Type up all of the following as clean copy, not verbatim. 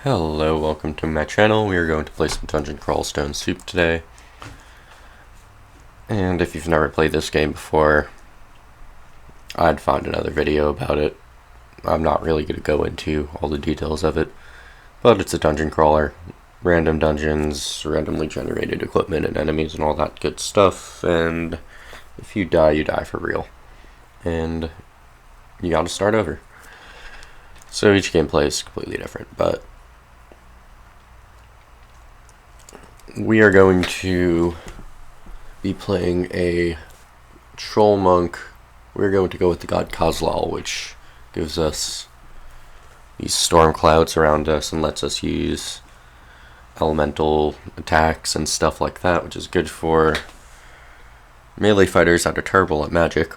Hello, welcome to my channel. We are going to play some Dungeon Crawl Stone Soup today. And if you've never played this game before, I'd find another video about it. I'm not really going to go into all the details of it, but it's a dungeon crawler. Random dungeons, randomly generated equipment and enemies and all that good stuff, and if you die, you die for real. And you gotta start over. So each gameplay is completely different, but we are going to be playing a Troll Monk. We're going to go with the god Qazlal, which gives us these storm clouds around us and lets us use elemental attacks and stuff like that, which is good for melee fighters that are terrible at magic.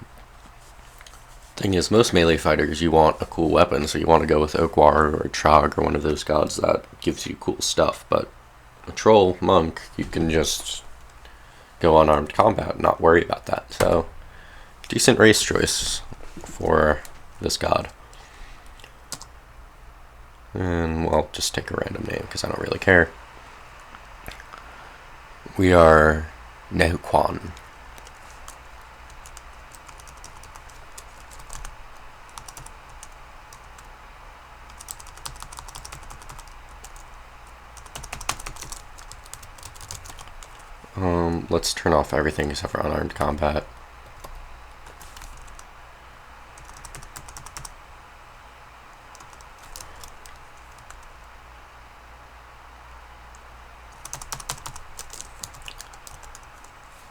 Thing is, most melee fighters, you want a cool weapon, so you want to go with Okwar or Chog or one of those gods that gives you cool stuff, but a Troll Monk, you can just go unarmed combat and not worry about that. So, decent race choice for this god. And, well, just take a random name, because I don't really care. We are Nehuquan. Let's turn off everything except for unarmed combat.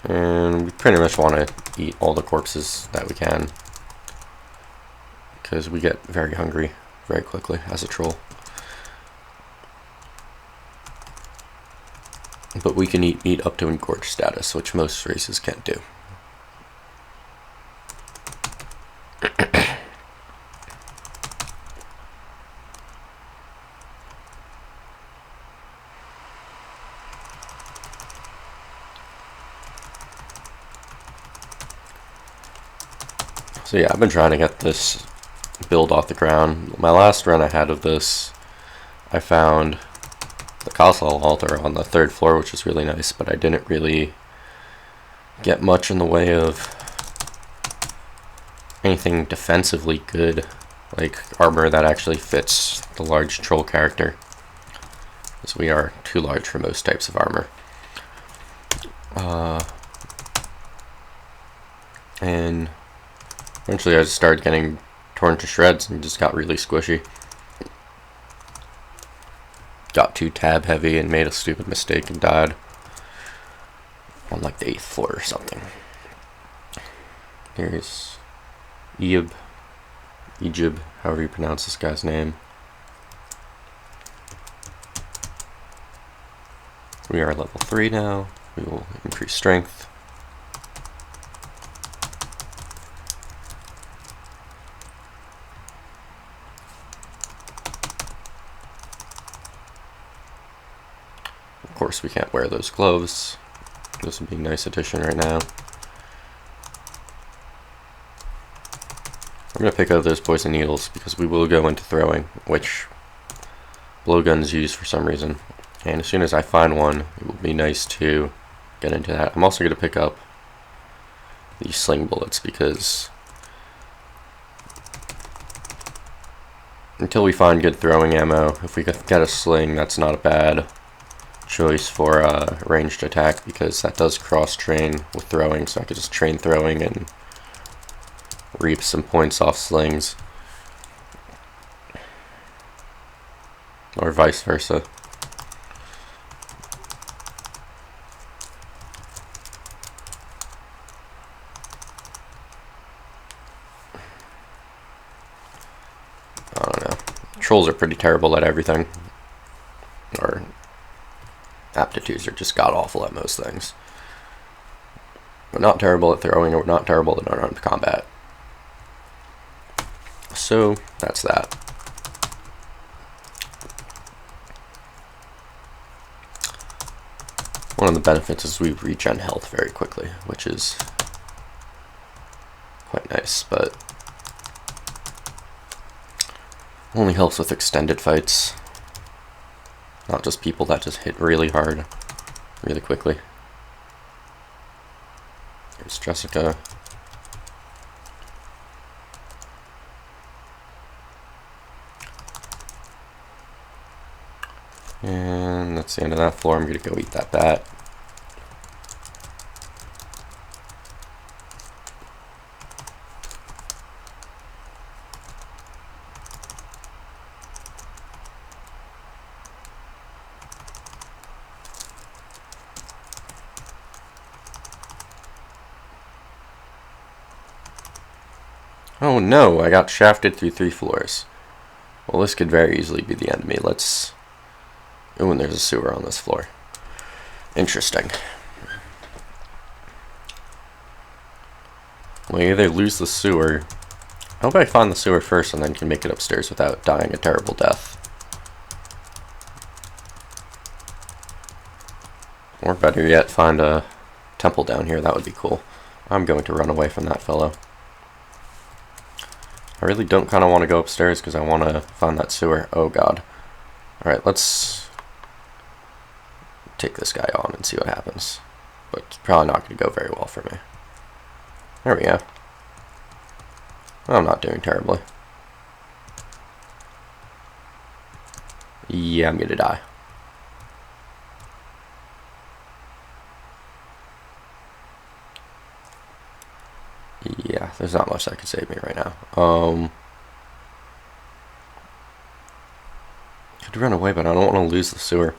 And we pretty much want to eat all the corpses that we can, because we get very hungry very quickly as a troll. But we can eat meat up to engorged status, which most races can't do. So yeah, I've been trying to get this build off the ground. My last run I had of this, I found the Qazlal altar on the 3rd floor, which is really nice, but I didn't really get much in the way of anything defensively good, like armor that actually fits the large troll character, because we are too large for most types of armor. And eventually I just started getting torn to shreds and just got really squishy. Got too tab heavy and made a stupid mistake and died on like the 8th floor or something. Here's Egypt, however you pronounce this guy's name. We are level 3 now. We will increase strength. Of course, we can't wear those gloves. This would be a nice addition right now. I'm going to pick up those poison needles because we will go into throwing, which blowguns use for some reason. And as soon as I find one, it will be nice to get into that. I'm also going to pick up these sling bullets because until we find good throwing ammo, if we get a sling, that's not a bad choice for a ranged attack, because that does cross-train with throwing, so I could just train throwing and reap some points off slings. Or vice versa. I don't know. Trolls are pretty terrible at everything. Or aptitudes are just god-awful at most things. We're not terrible at throwing, or we're not terrible at unarmed combat. So, that's that. One of the benefits is we regen health very quickly, which is quite nice, but only helps with extended fights. not just people that just hit really hard, really quickly. There's Jessica. And that's the end of that floor. I'm gonna go eat that bat. Oh no, I got shafted through 3 floors. Well, this could very easily be the enemy. Let's... Oh, and there's a sewer on this floor. Interesting. Well, I either lose the sewer... I hope I find the sewer first and then can make it upstairs without dying a terrible death. Or better yet, find a temple down here. That would be cool. I'm going to run away from that fellow. I really don't kind of want to go upstairs because I want to find that sewer. Oh god. Alright, let's take this guy on and see what happens. But it's probably not going to go very well for me. There we go. I'm not doing terribly. Yeah, I'm going to die. Yeah, there's not much that could save me right now. Could run away, but I don't want to lose the sewer.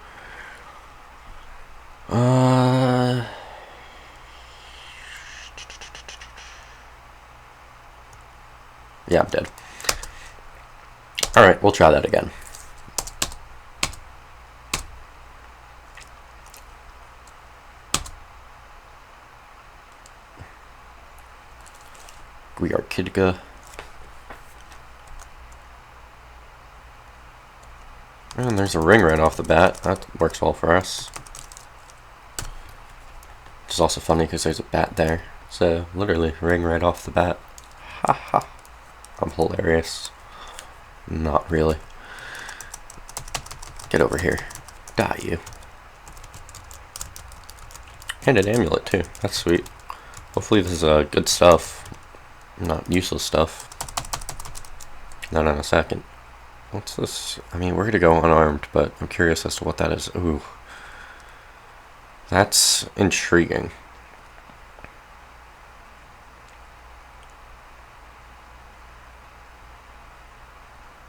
Yeah, I'm dead. Alright, we'll try that again. We are Kidka. And there's a ring right off the bat. That works well for us. Which is also funny because there's a bat there. So, literally, ring right off the bat. Ha ha. I'm hilarious. Not really. Get over here. Die, you. And an amulet, too. That's sweet. Hopefully this is good stuff. Not useless stuff. Not in a second. What's this? I mean, we're gonna go unarmed, but I'm curious as to what that is. Ooh. That's intriguing.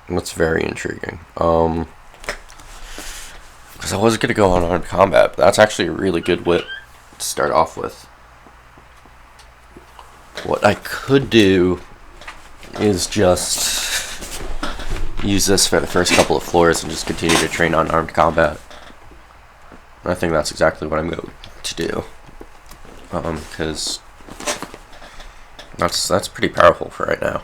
That's very intriguing. Because I was gonna go unarmed combat, but that's actually a really good whip to start off with. What I could do is just use this for the first couple of floors and just continue to train on armed combat. I think that's exactly what I'm going to do. Because that's pretty powerful for right now.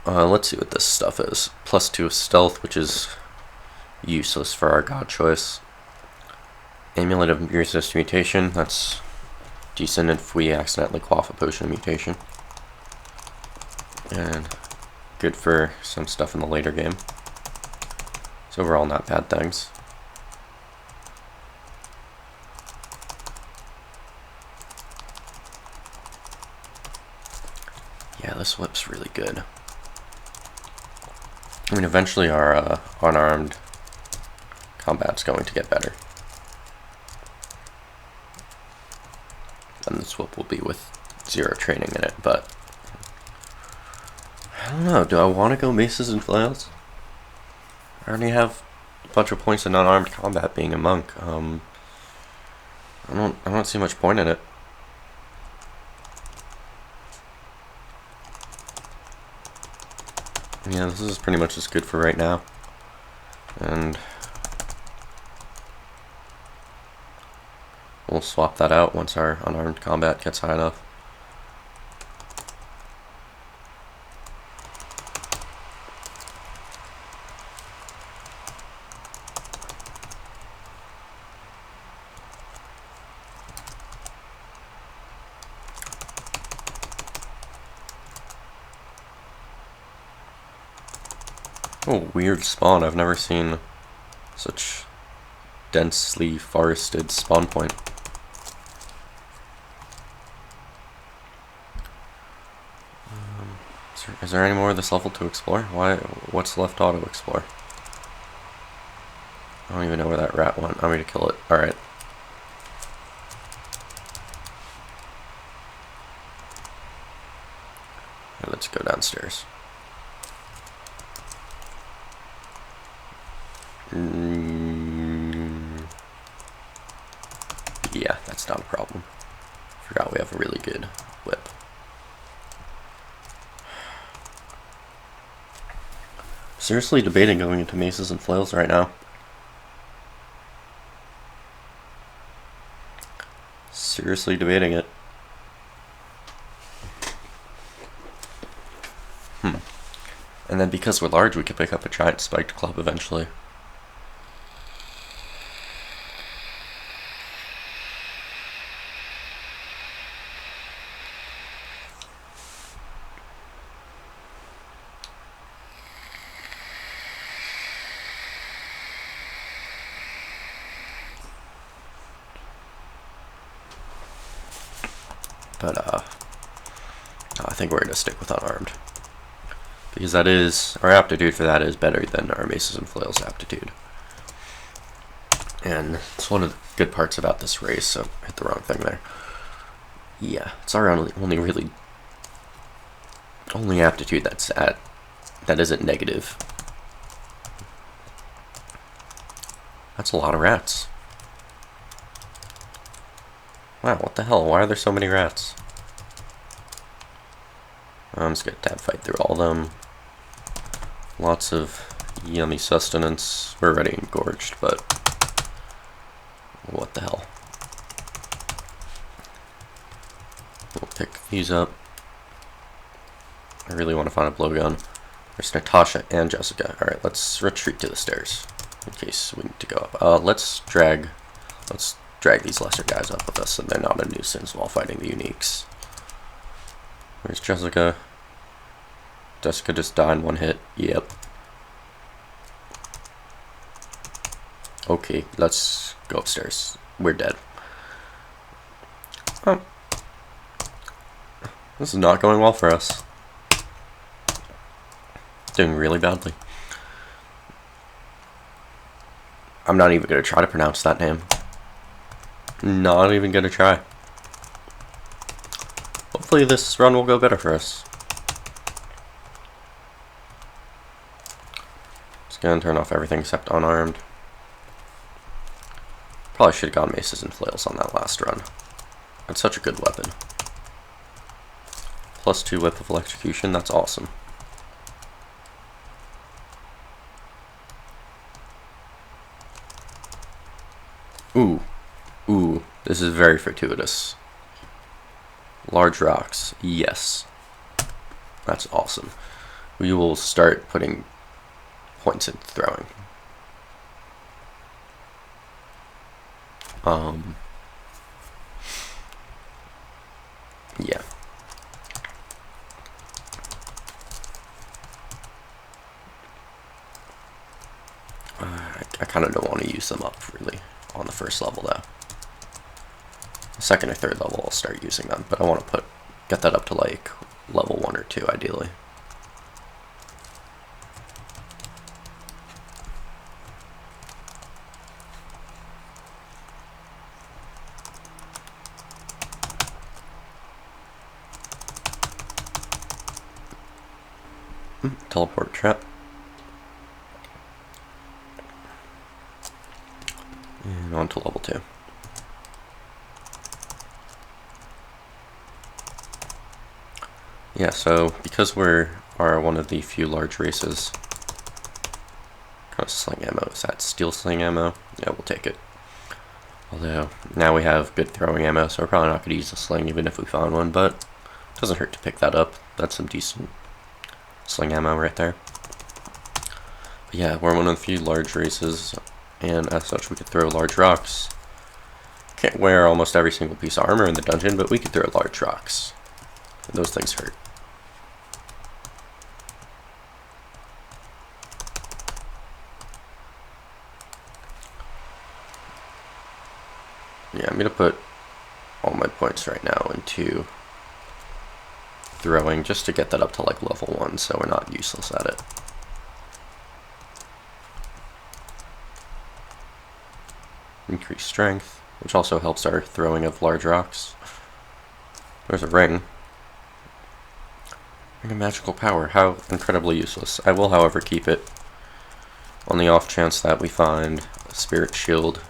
Let's see what this stuff is. +2 stealth, which is useless for our god choice. Amulet of resist mutation, that's decent if we accidentally quaff a potion of mutation. And good for some stuff in the later game. So overall not bad things. Yeah, this whip's really good. I mean, eventually our unarmed combat's going to get better. And this whip will be with 0 training in it, but I don't know, do I want to go maces and flails? I already have a bunch of points in unarmed combat being a monk. I don't see much point in it. Yeah, this is pretty much as good for right now. And we'll swap that out once our unarmed combat gets high enough. Oh, weird spawn. I've never seen Such densely forested spawn point. Is there any more of this level to explore? What's left auto explore? I don't even know where that rat went. I'm gonna kill it. Alright. Let's go downstairs. Yeah, that's not a problem. Forgot we have a really good whip. Seriously debating going into maces and flails right now. Seriously debating it. And then because we're large, we could pick up a giant spiked club eventually. But, I think we're going to stick with unarmed. Because that is, our aptitude for that is better than our maces and flails aptitude. And it's one of the good parts about this race, so I hit the wrong thing there. Yeah, it's our only aptitude that isn't negative. That's a lot of rats. Wow, what the hell? Why are there so many rats? I'm just gonna tab fight through all of them. Lots of yummy sustenance. We're already engorged, but what the hell? We'll pick these up. I really want to find a blowgun. There's Natasha and Jessica. Alright, let's retreat to the stairs in case we need to go up. Let's drag these lesser guys up with us so they're not a nuisance while fighting the uniques. Where's Jessica? Jessica just died in one hit. Yep. Okay, let's go upstairs. We're dead. Oh. This is not going well for us. Doing really badly. I'm not even going to try to pronounce that name. Not even going to try. Hopefully this run will go better for us. Just gonna turn off everything except unarmed. Probably should have gone maces and flails on that last run. That's such a good weapon. +2 whip of electrocution, that's awesome. Ooh. Ooh, this is very fortuitous. Large rocks, yes. That's awesome. We will start putting points into throwing. Yeah. I kind of don't want to use them up, really, on the first level, though. Second or third level I'll start using them, but I want to get that up to like level 1 or 2 ideally. Teleport trap. And on to level 2. Yeah, so because we are one of the few large races, what kind of sling ammo is that? Steel sling ammo? Yeah, we'll take it. Although, now we have good throwing ammo, so we're probably not going to use the sling even if we found one, but it doesn't hurt to pick that up. That's some decent sling ammo right there. But yeah, we're one of the few large races, and as such we could throw large rocks. Can't wear almost every single piece of armor in the dungeon, but we could throw large rocks. And those things hurt. Yeah, I'm gonna put all my points right now into throwing just to get that up to like level 1 so we're not useless at it. Increase strength, which also helps our throwing of large rocks. There's a ring. Ring of magical power, how incredibly useless. I will, however, keep it on the off chance that we find a spirit shield,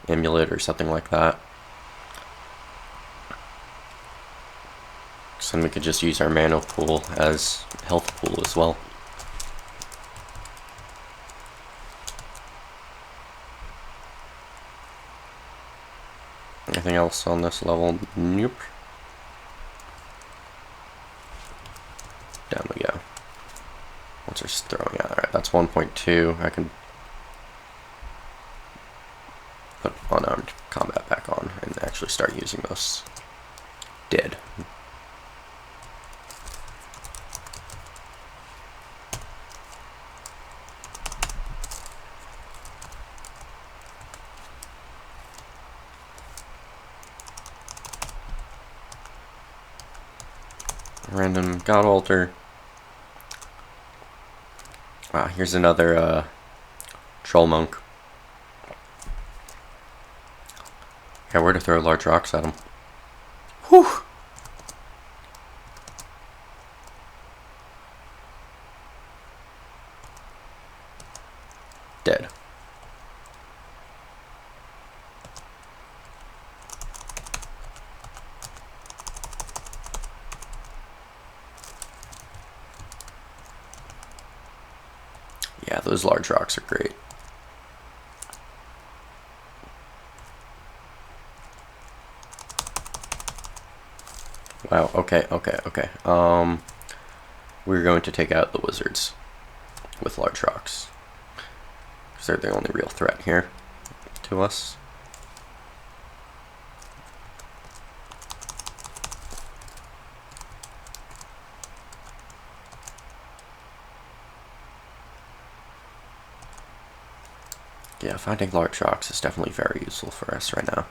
amulet, or something like that. So then we could just use our mana pool as health pool as well. Anything else on this level? Nope. Down we go. What's our throwing at? Alright, that's 1.2. I can put unarmed combat back on and actually start using those. Dead. Random god altar. Ah, here's another troll monk. Yeah, where to throw large rocks at him. Whew! Dead. Yeah, those large rocks are great. Wow, okay. We're going to take out the wizards with large rocks. Because they're the only real threat here to us. Yeah, finding large rocks is definitely very useful for us right now.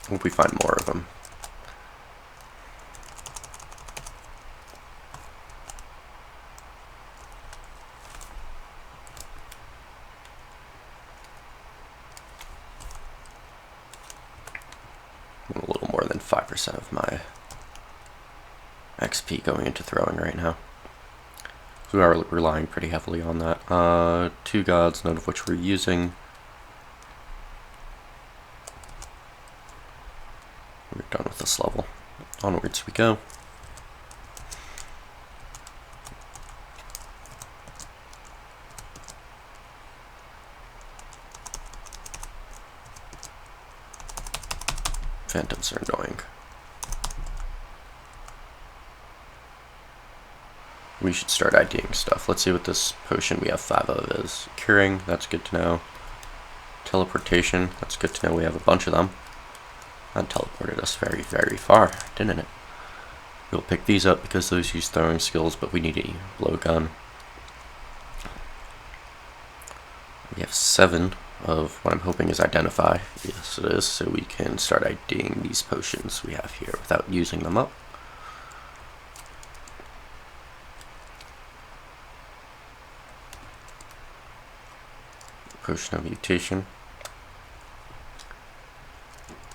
Hope we find more of them. A little more than 5% of my XP going into throwing right now. So we are relying pretty heavily on that. 2 gods, none of which we're using. We're done with this level. Onwards we go. Phantoms are annoying. We should start IDing stuff. Let's see what this potion we have 5 of is. Curing, that's good to know. Teleportation, that's good to know we have a bunch of them. That teleported us very, very far, didn't it? We'll pick these up because those use throwing skills, but we need a blowgun. We have 7 of what I'm hoping is identify. Yes, it is, so we can start IDing these potions we have here without using them up. Potion of mutation.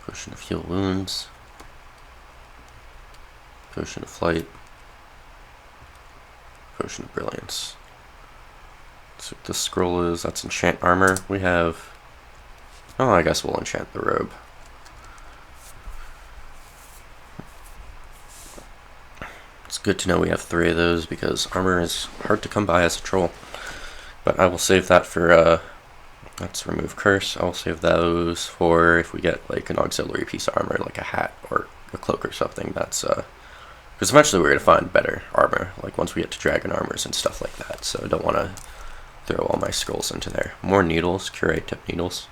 Potion of heal wounds. Potion of flight. Potion of brilliance. So what this scroll is, that's enchant armor. We have, oh, I guess we'll enchant the robe. It's good to know we have 3 of those because armor is hard to come by as a troll. But I will save that for, let's remove curse. I will save those for if we get like an auxiliary piece of armor, like a hat or a cloak or something. That's, because eventually we're going to find better armor, like once we get to dragon armors and stuff like that. So I don't want to throw all my scrolls into there. More needles, curate tip needles.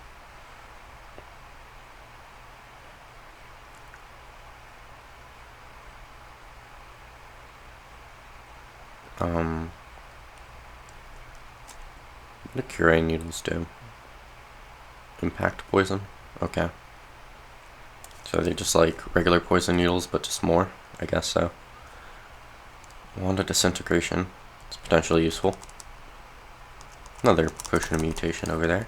What do Curie needles do? Impact poison? Okay. So they're just like regular poison needles, but just more? I guess so. Wand of Disintegration. It's potentially useful. Another potion of mutation over there.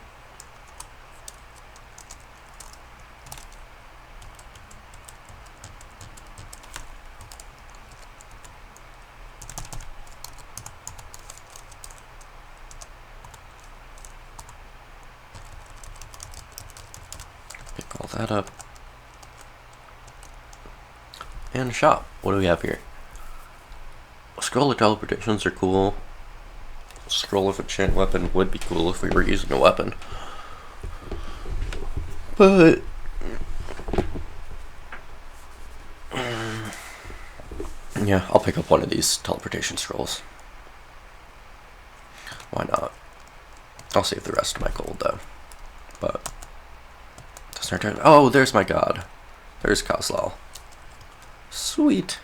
Pick all that up. And shop. What do we have here? Scroll of teleportations are cool. Scroll of enchant weapon would be cool if we were using a weapon. But yeah, I'll pick up one of these teleportation scrolls. Why not? I'll save the rest of my gold though. But doesn't turn. Oh, there's my god. There's Qazlal. Sweet.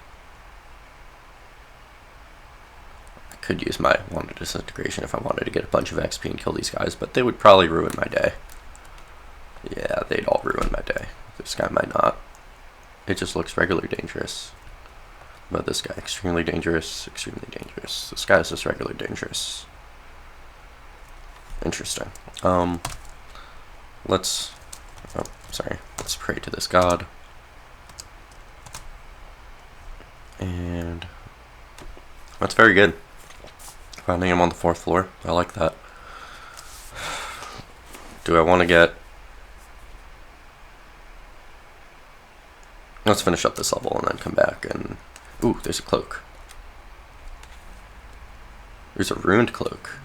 I could use my Wand of Disintegration if I wanted to get a bunch of XP and kill these guys, but they would probably ruin my day. Yeah, they'd all ruin my day. This guy might not. It just looks regular dangerous. But this guy, extremely dangerous, extremely dangerous. This guy is just regular dangerous. Interesting. Let's pray to this god. And that's very good. Finding him on the 4th floor. I like that. Do I want to get... Let's finish up this level and then come back and... Ooh, there's a cloak. There's a ruined cloak.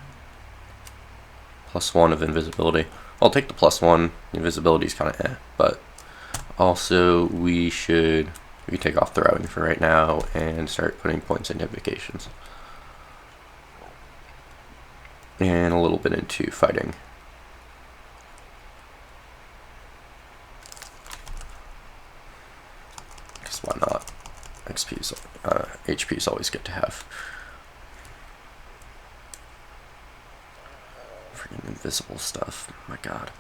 +1 of invisibility. I'll take the +1. Invisibility is kind of but also we could take off throwing for right now and start putting points into invocations. And a little bit into fighting. Because why not? HP is always good to have. Freaking invisible stuff. Oh my god.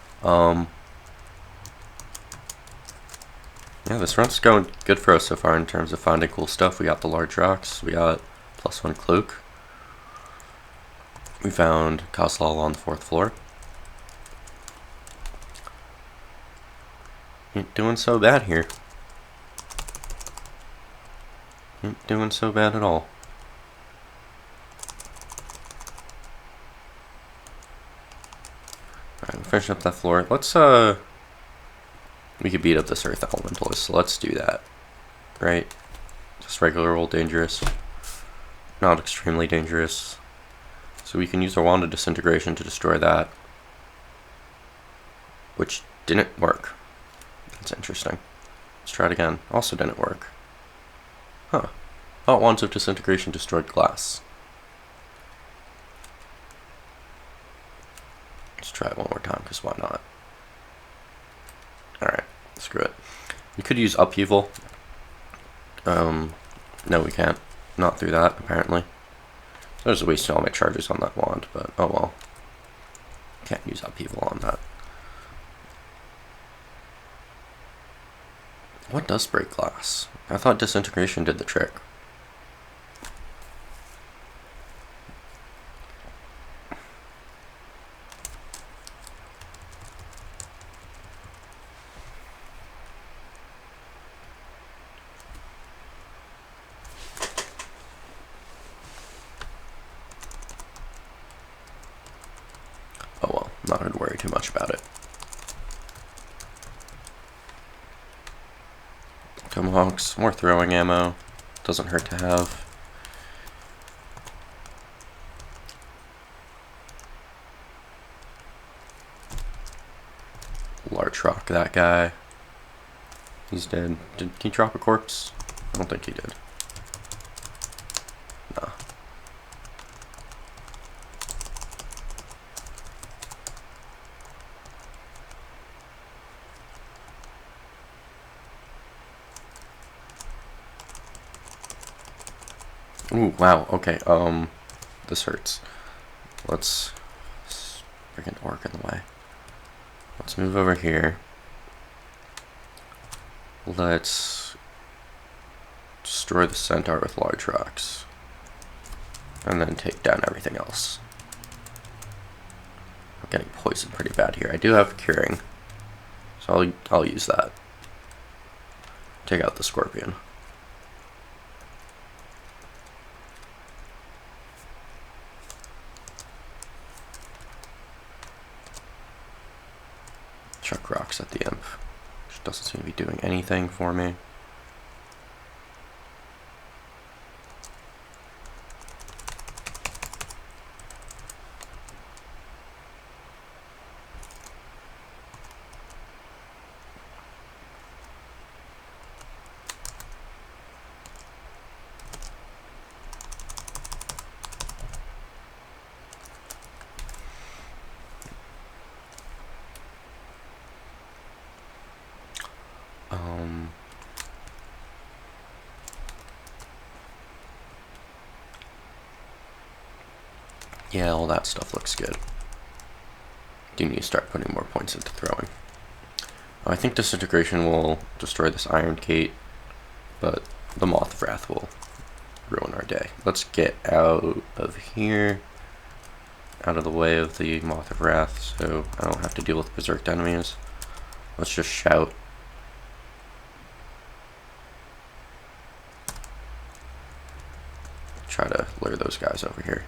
Yeah, this run's going good for us so far in terms of finding cool stuff. We got the large rocks. We got +1 cloak. We found Qazlal on the 4th floor. Ain't doing so bad here. Ain't doing so bad at all. Alright, we'll finish up that floor. Let's, we could beat up this Earth Elementalist, so let's do that. Right? Just regular old dangerous. Not extremely dangerous. So we can use our Wand of Disintegration to destroy that. Which didn't work. That's interesting. Let's try it again. Also didn't work. Huh. Thought Wands of Disintegration destroyed glass. Let's try it one more time, because why not? Alright, screw it. We could use Upheaval. No we can't. Not through that, apparently. So I was wasting all my charges on that wand, but oh well. Can't use Upheaval on that. What does break glass? I thought Disintegration did the trick. Oh well, not going to worry too much about it. Tomahawks, more throwing ammo. Doesn't hurt to have. Large rock, that guy. He's dead. Did he drop a corpse? I don't think he did. Nah. Ooh, wow, okay, this hurts. Let's Freaking orc in the way. Let's move over here. Let's destroy the centaur with large rocks. And then take down everything else. I'm getting poisoned pretty bad here. I do have curing, so I'll use that. Take out the scorpion. Chuck rocks at the imp, which doesn't seem to be doing anything for me. Yeah, all that stuff looks good. Do need to start putting more points into throwing. I think disintegration will destroy this iron gate, but the Moth of Wrath will ruin our day. Let's get out of here, out of the way of the Moth of Wrath, so I don't have to deal with berserked enemies. Let's just shout. Try to lure those guys over here.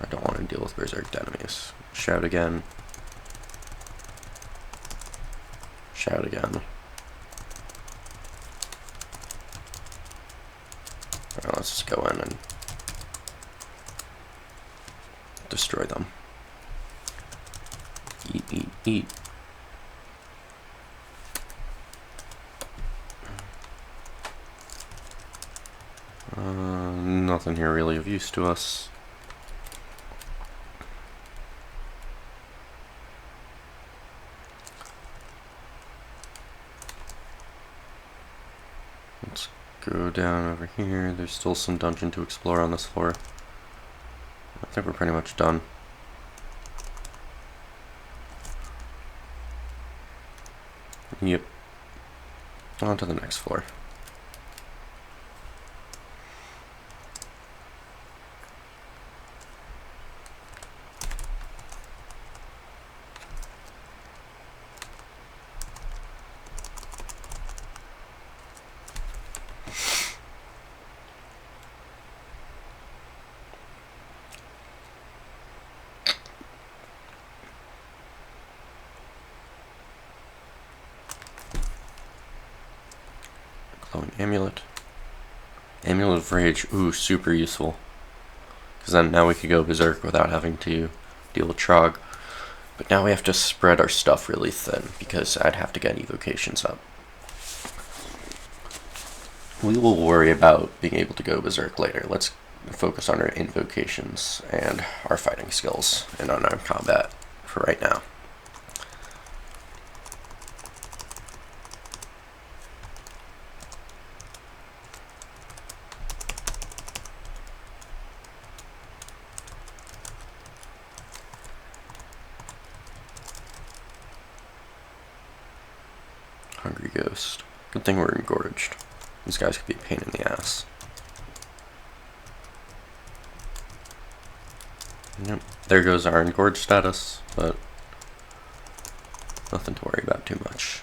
I don't want to deal with berserked enemies. Shout again. Shout again. Alright, let's just go in and destroy them. Eat, eat, eat. Nothing here really of use to us. Let's go down over here. There's still some dungeon to explore on this floor. I think we're pretty much done. Yep. On to the next floor. Glowing amulet. Amulet of Rage. Ooh, super useful. Because then now we could go berserk without having to deal with Trog. But now we have to spread our stuff really thin, because I'd have to get evocations up. We will worry about being able to go berserk later. Let's focus on our invocations and our fighting skills and on our combat for right now. Hungry Ghost. Good thing we're engorged. These guys could be a pain in the ass. Yep, there goes our engorged status, but nothing to worry about too much.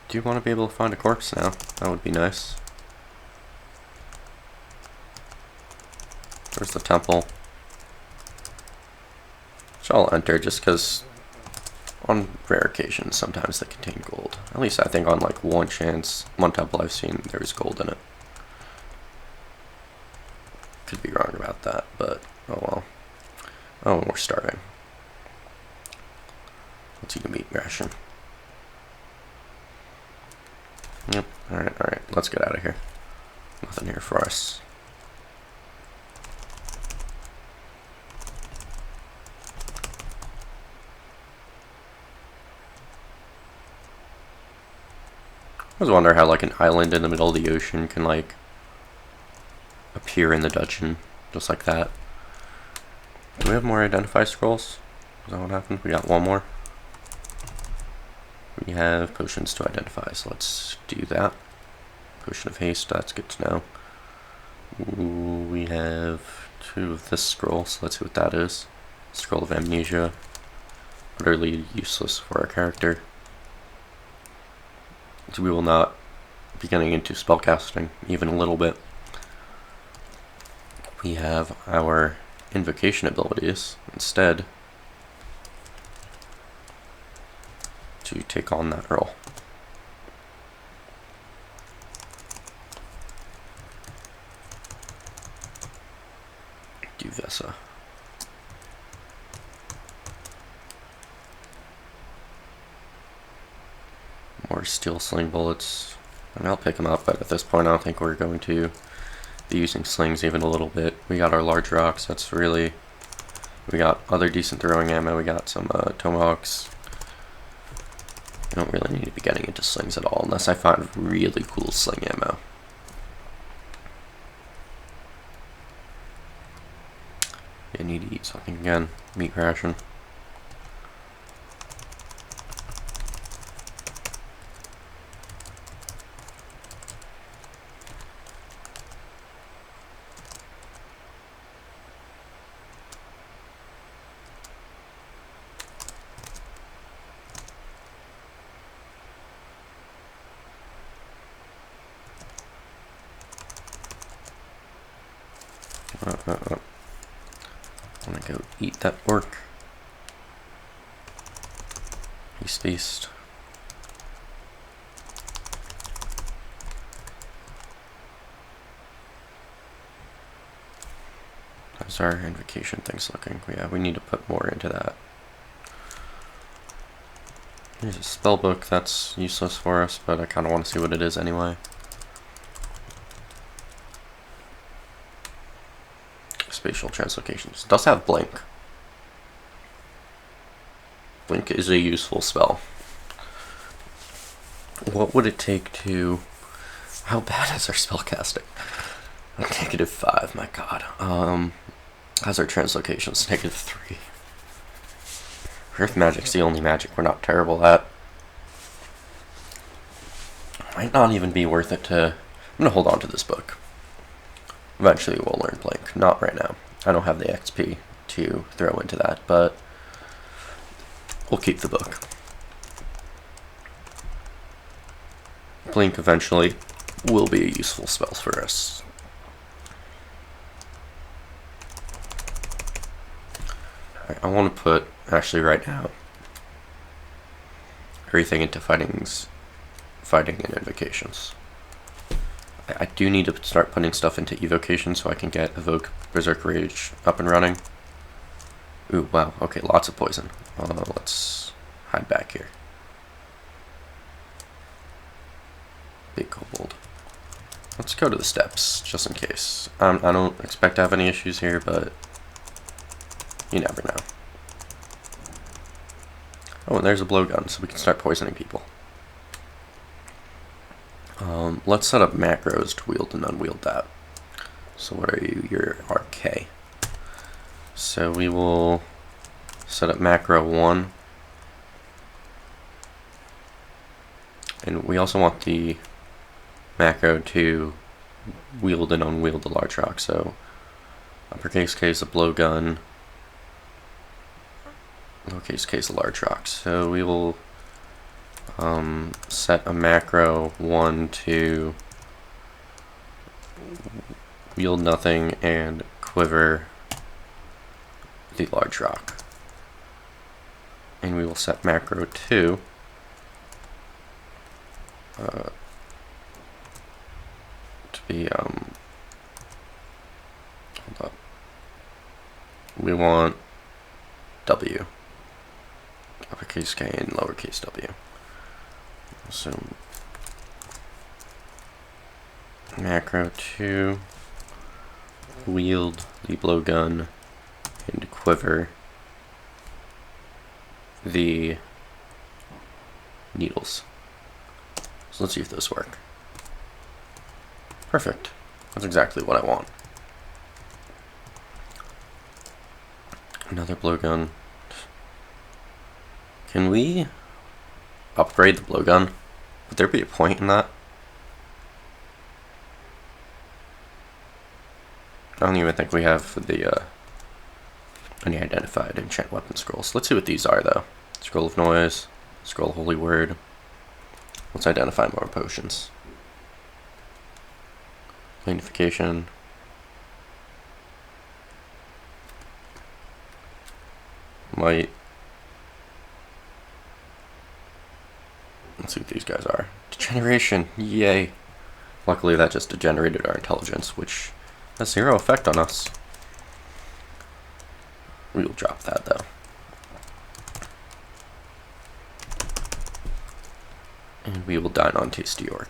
Do you want to be able to find a corpse now? That would be nice. There's the temple. Which I'll enter just because on rare occasions sometimes they contain gold. At least I think on like one temple I've seen there's gold in it. Could be wrong about that, but oh well. Oh, we're starving. Let's eat a meat ration. Yep, alright, let's get out of here. Nothing here for us. was wondering how like an island in the middle of the ocean can like appear in the dungeon just like that. Do we have more identify scrolls? Is that what happened? We got one more. We have potions to identify, so let's do that. Potion of haste, that's good to know. Ooh, we have 2 of this scroll, so let's see what that is. Scroll of amnesia. Utterly useless for our character. So we will not be getting into spellcasting, even a little bit. We have our invocation abilities instead to take on that role. Do Vesa. More steel sling bullets. I mean, I'll pick them up, but at this point I don't think we're going to be using slings even a little bit. We got our large rocks, that's really... We got other decent throwing ammo, we got some tomahawks. I don't really need to be getting into slings at all, unless I find really cool sling ammo. I need to eat something again. Meat ration. I want to go eat that orc. He's feast. How's our invocation things looking? Yeah, we need to put more into that. Here's a spell book that's useless for us, but I kind of want to see what it is anyway. Spatial translocations. It does have blink. Blink is a useful spell. What would it take to... How bad is our spellcasting? -5, my god. How's our translocations? -3. Earth magic's the only magic we're not terrible at. Might not even be worth it to... I'm gonna hold on to this book. Eventually we'll learn blink. Not right now. I don't have the XP to throw into that, but we'll keep the book. Blink eventually will be a useful spell for us. Alright, I want to put, actually right now, everything into fighting and invocations. I do need to start putting stuff into evocation so I can get Evoke Berserk Rage up and running. Ooh, wow, okay, lots of poison. Let's hide back here. Big kobold. Let's go to the steps, just in case. I don't expect to have any issues here, but you never know. Oh, and there's a blowgun, so we can start poisoning people. Let's set up macros to wield and unwield that. So what are you? You're RK. So we will set up macro 1. And we also want the macro to wield and unwield the large rock. So uppercase case a blowgun, lowercase case a large rock. So we will set a macro 1 to wield nothing and quiver the large rock. And we will set macro 2 to be hold up. We want W, uppercase K and lowercase w. So macro 2, wield the blowgun and quiver the needles. So let's see if those work. Perfect. That's exactly what I want. Another blowgun. Can we upgrade the blowgun? Would there be a point in that? I don't even think we have the any identified enchant weapon scrolls. Let's see what these are though. Scroll of Noise, Scroll of Holy Word. Let's identify more potions. Magnification. Might. Let's see what these guys are. Degeneration, yay. Luckily that just degenerated our intelligence, which has 0 effect on us. We will drop that though. And we will dine on Tasty Orc.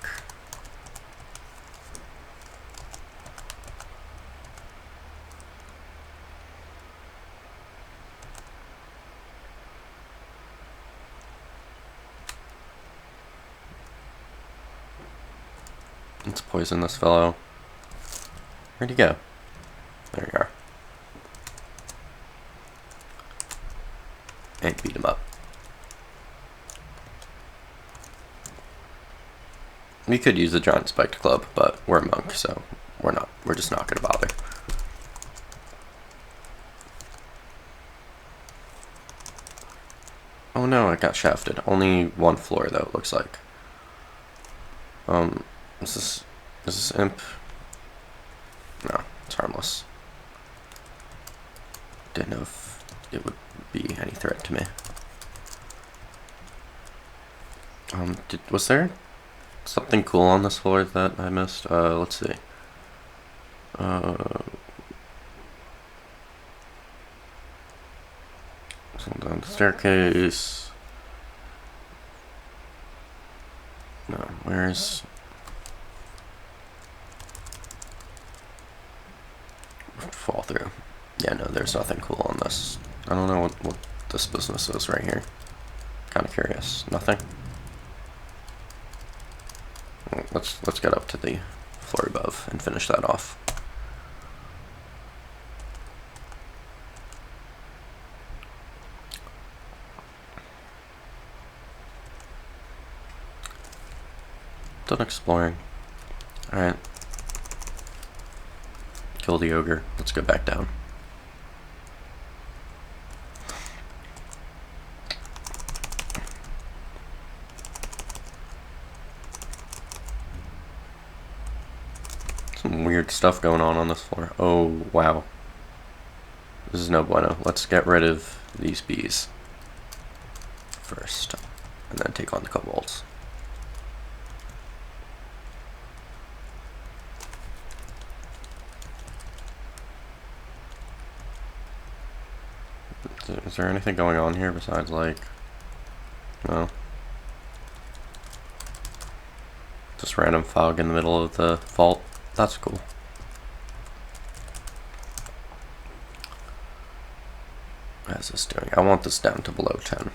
Let's poison this fellow. Where'd he go? There you are. And beat him up. We could use the giant spiked club, but we're a monk, so we're just not gonna bother. Oh no, I got shafted. Only one floor though, it looks like. Is this imp? No, it's harmless. Didn't know if it would be any threat to me. Was there something cool on this floor that I missed? Let's see. Down the staircase. No, where's... Fall through. Yeah, no, there's nothing cool on this. I don't know what this business is right here. Kind of curious. Nothing? Well, let's get up to the floor above and finish that off. Done exploring. Alright. Kill the ogre. Let's go back down. Some weird stuff going on this floor. Oh, wow. This is no bueno. Let's get rid of these bees first, and then take on the kobolds. Is there anything going on here besides, like, no? Just random fog in the middle of the vault. That's cool. How's this doing? I want this down to below 10.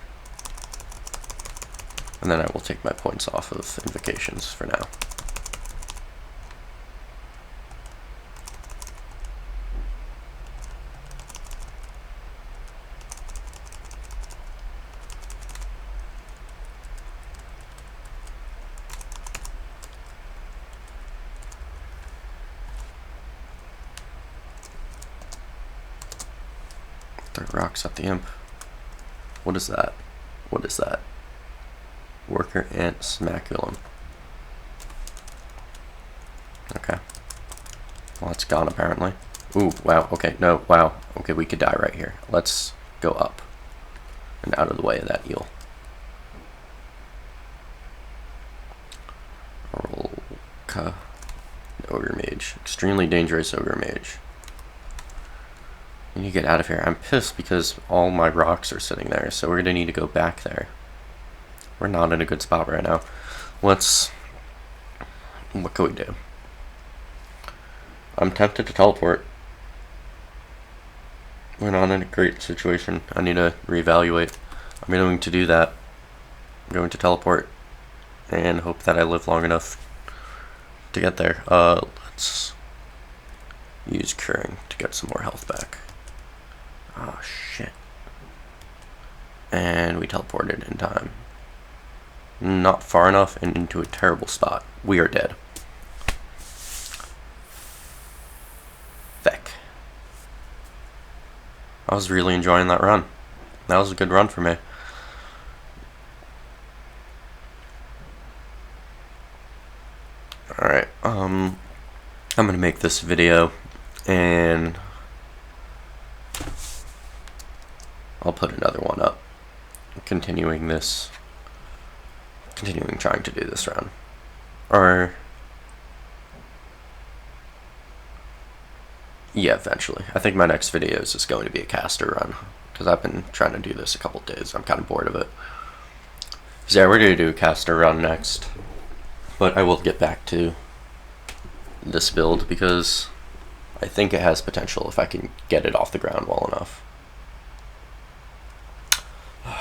And then I will take my points off of invocations for now. Throw rocks at the imp. What is that? What is that? Worker ant smaculum. Okay. Well, it's gone apparently. Ooh, wow. Okay, no, wow. Okay, we could die right here. Let's go up and out of the way of that eel. Ogre mage. Extremely dangerous ogre mage. I need to get out of here. I'm pissed because all my rocks are sitting there, so we're gonna need to go back there. We're not in a good spot right now. What can we do? I'm tempted to teleport. We're not in a great situation. I need to reevaluate. I'm going to do that. I'm going to teleport. and hope that I live long enough to get there. Let's use curing to get some more health back. Oh shit. And we teleported in time. Not far enough and into a terrible spot. We are dead. Feck. I was really enjoying that run. That was a good run for me. Alright, I'm gonna make this video and I'll put another one up. Continuing trying to do this run. Or yeah, eventually. I think my next video is just going to be a caster run, because I've been trying to do this a couple days. I'm kind of bored of it. So yeah, we're going to do a caster run next. But I will get back to this build because I think it has potential if I can get it off the ground well enough.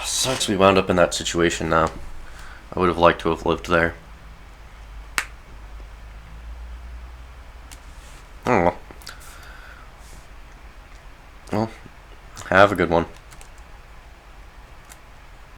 Sucks we wound up in that situation now. I would have liked to have lived there. Oh well. Well, have a good one.